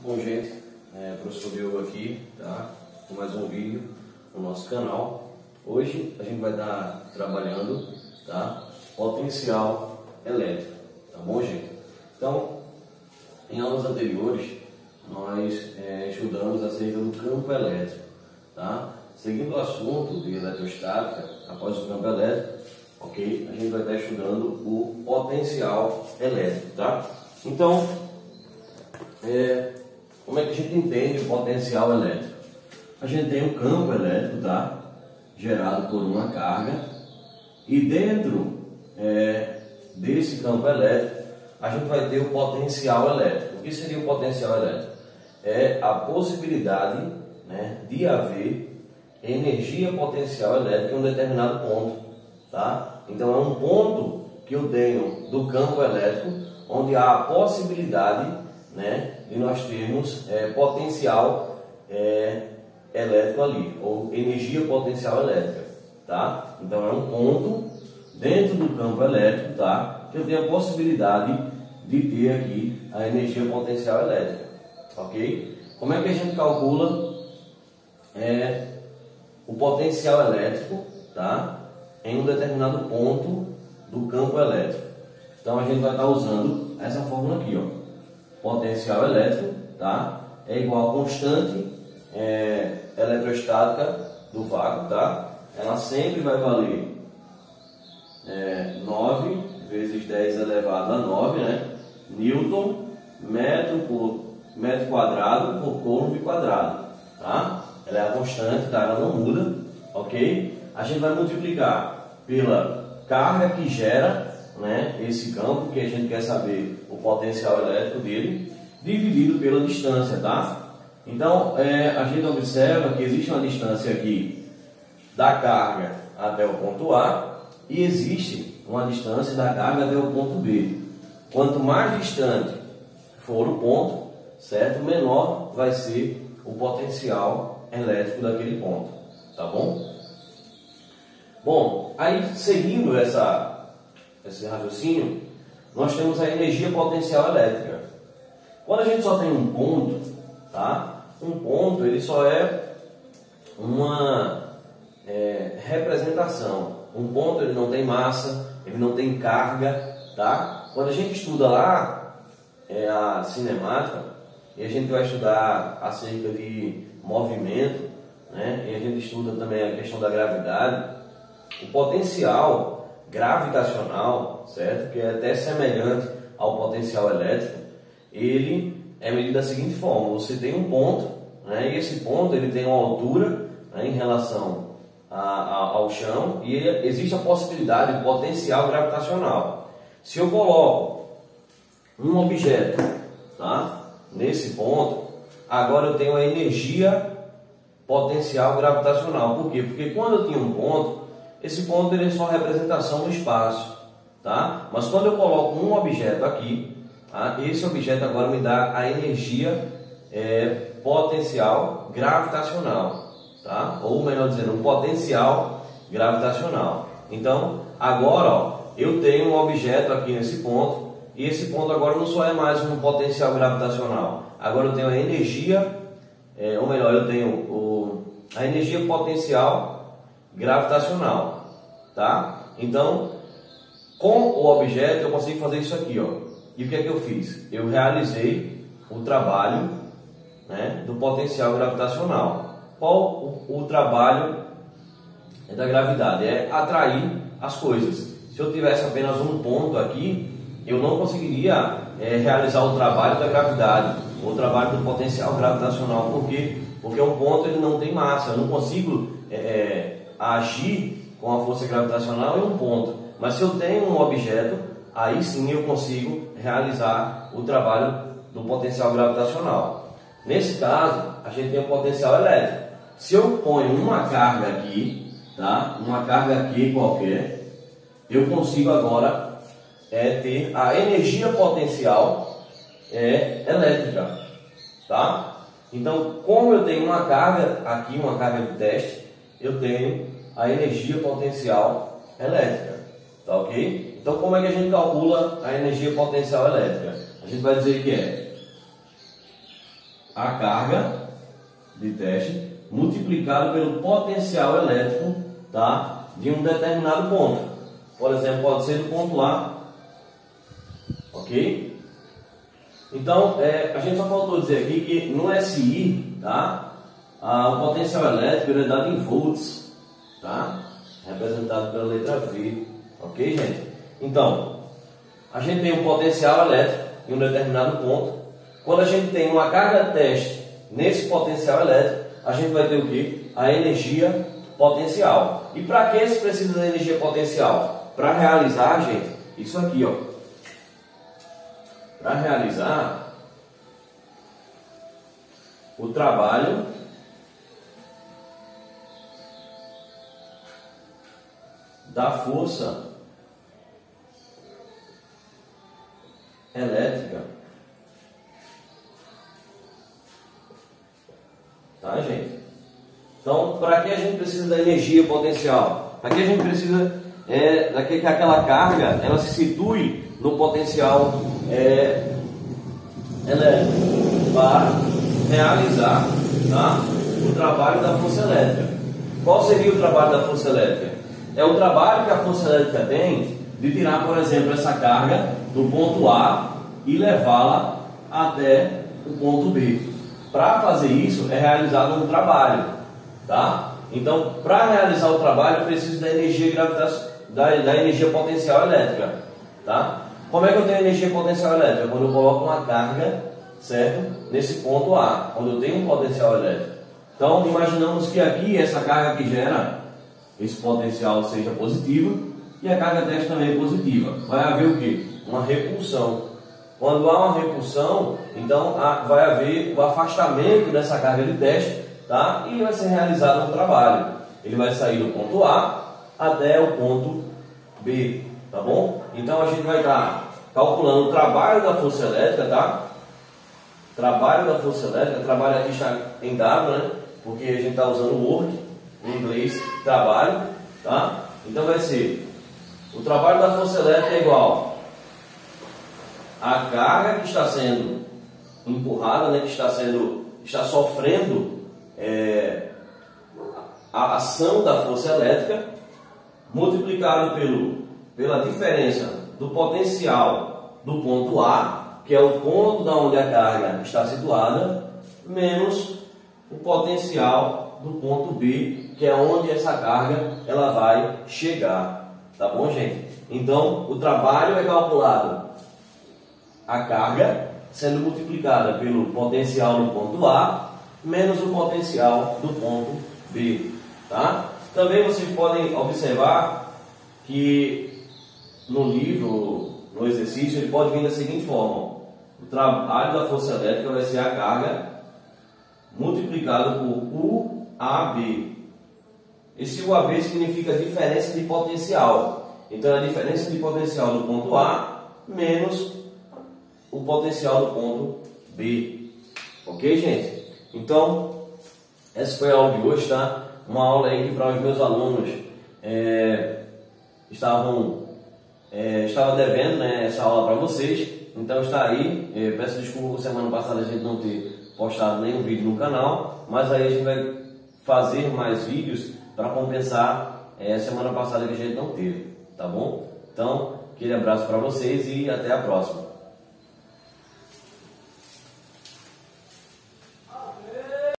Bom, gente, professor Diogo aqui, tá? Com mais um vídeo no nosso canal. Hoje a gente vai estar trabalhando, tá? Potencial elétrico, tá bom, gente? Então, em aulas anteriores, nós estudamos acerca do campo elétrico, tá? Seguindo o assunto de eletrostática, após o campo elétrico, ok? A gente vai estar estudando o potencial elétrico, tá? Então, como é que a gente entende o potencial elétrico? A gente tem um campo elétrico, tá? Gerado por uma carga, e dentro desse campo elétrico a gente vai ter o potencial elétrico. O que seria o potencial elétrico? É a possibilidade, né, de haver energia potencial elétrica em um determinado ponto, tá? Então é um ponto que eu tenho do campo elétrico onde há a possibilidade, né, de nós termos potencial elétrico ali, ou energia potencial elétrica, tá? Então é um ponto dentro do campo elétrico, tá, que eu tenho a possibilidade de ter aqui a energia potencial elétrica, ok? Como é que a gente calcula o potencial elétrico, tá, em um determinado ponto do campo elétrico? Então a gente vai estar usando essa fórmula aqui, ó. Potencial elétrico, tá, é igual a constante eletrostática do vácuo, tá? Ela sempre vai valer 9 vezes 10 elevado a 9, né? Newton, metro quadrado por coulomb quadrado, tá? Ela é a constante, tá? Ela não muda, ok? A gente vai multiplicar pela carga que gera, né, esse campo, que a gente quer saber o potencial elétrico dele, dividido pela distância, tá? Então, a gente observa que existe uma distância aqui da carga até o ponto A e existe uma distância da carga até o ponto B. Quanto mais distante for o ponto, certo? Menor vai ser o potencial elétrico daquele ponto, tá bom? Bom, aí seguindo esse raciocínio, nós temos a energia potencial elétrica. Quando a gente só tem um ponto, tá? Um ponto, ele só é uma representação. Um ponto, ele não tem massa, ele não tem carga, tá? Quando a gente estuda lá a cinemática, e a gente vai estudar acerca de movimento, né? E a gente estuda também a questão da gravidade, o potencial gravitacional, certo? Que é até semelhante ao potencial elétrico, ele é medido da seguinte forma: você tem um ponto, né, e esse ponto ele tem uma altura, né, em relação ao chão, e existe a possibilidade de potencial gravitacional. Se eu coloco um objeto, tá, nesse ponto, agora eu tenho a energia potencial gravitacional. Por quê? Porque quando eu tinha um ponto, esse ponto ele é só representação no espaço, tá? Mas quando eu coloco um objeto aqui, tá, esse objeto agora me dá a energia potencial gravitacional, tá? Ou melhor dizendo, um potencial gravitacional. Então, agora, ó, eu tenho um objeto aqui nesse ponto, e esse ponto agora não só é mais um potencial gravitacional. Agora eu tenho a energia, ou melhor, eu tenho a energia potencial gravitacional, tá? Então, com o objeto eu consigo fazer isso aqui, ó. E o que é que eu fiz? Eu realizei o trabalho, né, do potencial gravitacional. Qual o trabalho da gravidade? É atrair as coisas. Se eu tivesse apenas um ponto aqui, eu não conseguiria realizar o trabalho da gravidade, o trabalho do potencial gravitacional. Por quê? Porque um ponto ele não tem massa. Eu não consigo agir com a força gravitacional em um ponto. Mas se eu tenho um objeto, aí sim eu consigo realizar o trabalho do potencial gravitacional. Nesse caso, a gente tem o potencial elétrico. Se eu ponho uma carga aqui, tá? Uma carga aqui qualquer, eu consigo agora ter a energia potencial elétrica, tá? Então, como eu tenho uma carga aqui, uma carga de teste, eu tenho a energia potencial elétrica, tá ok? Então, como é que a gente calcula a energia potencial elétrica? A gente vai dizer que a carga de teste multiplicado pelo potencial elétrico, tá, de um determinado ponto. Por exemplo, pode ser do ponto A, ok? Então, a gente só faltou dizer aqui que no SI, tá, o potencial elétrico é dado em volts, tá, representado pela letra V, ok, gente? Então, a gente tem um potencial elétrico em um determinado ponto. Quando a gente tem uma carga teste nesse potencial elétrico, a gente vai ter o quê? A energia potencial. E para que se precisa da energia potencial? Para realizar, gente, isso aqui, ó. Para realizar o trabalho da força elétrica, tá, gente? Então, para que a gente precisa da energia potencial? Para que a gente precisa que aquela carga ela se situe no potencial elétrico para realizar, tá, o trabalho da força elétrica. Qual seria o trabalho da força elétrica? É o trabalho que a força elétrica tem de tirar, por exemplo, essa carga do ponto A e levá-la até o ponto B. Para fazer isso é realizado um trabalho, tá? Então, para realizar o trabalho eu preciso da energia da energia potencial elétrica, tá? Como é que eu tenho energia potencial elétrica? Quando eu coloco uma carga, certo, nesse ponto A, quando eu tenho um potencial elétrico. Então, imaginamos que aqui essa carga que gera esse potencial seja positiva e a carga teste também é positiva. Vai haver o quê? Uma repulsão. Quando há uma repulsão, então vai haver o afastamento dessa carga de teste, tá? E vai ser realizado um trabalho. Ele vai sair do ponto A até o ponto B, tá bom? Então a gente vai estar calculando o trabalho da força elétrica, tá? Trabalho da força elétrica, trabalho aqui está em W, né? Porque a gente está usando work, em inglês, trabalho, tá? Então vai ser, o trabalho da força elétrica é igual a carga que está sendo empurrada, né? Que está sofrendo a ação da força elétrica, multiplicado pela diferença do potencial do ponto A, que é o ponto da onde a carga está situada, menos o potencial do ponto B, que é onde essa carga ela vai chegar, tá bom, gente? Então, o trabalho é calculado a carga sendo multiplicada pelo potencial do ponto A menos o potencial do ponto B, tá? Também vocês podem observar que no livro, no exercício, ele pode vir da seguinte forma: o trabalho da força elétrica vai ser a carga multiplicado por UAB. Esse UAB significa diferença de potencial. Então, é a diferença de potencial do ponto A menos o potencial do ponto B. Ok, gente? Então, essa foi a aula de hoje, tá? Uma aula aí que para os meus alunos estava devendo, né, essa aula para vocês. Então está aí. Peço desculpa por semana passada a gente não ter postado nenhum vídeo no canal, mas aí a gente vai fazer mais vídeos para compensar a semana passada que a gente não teve, tá bom? Então, aquele abraço para vocês e até a próxima.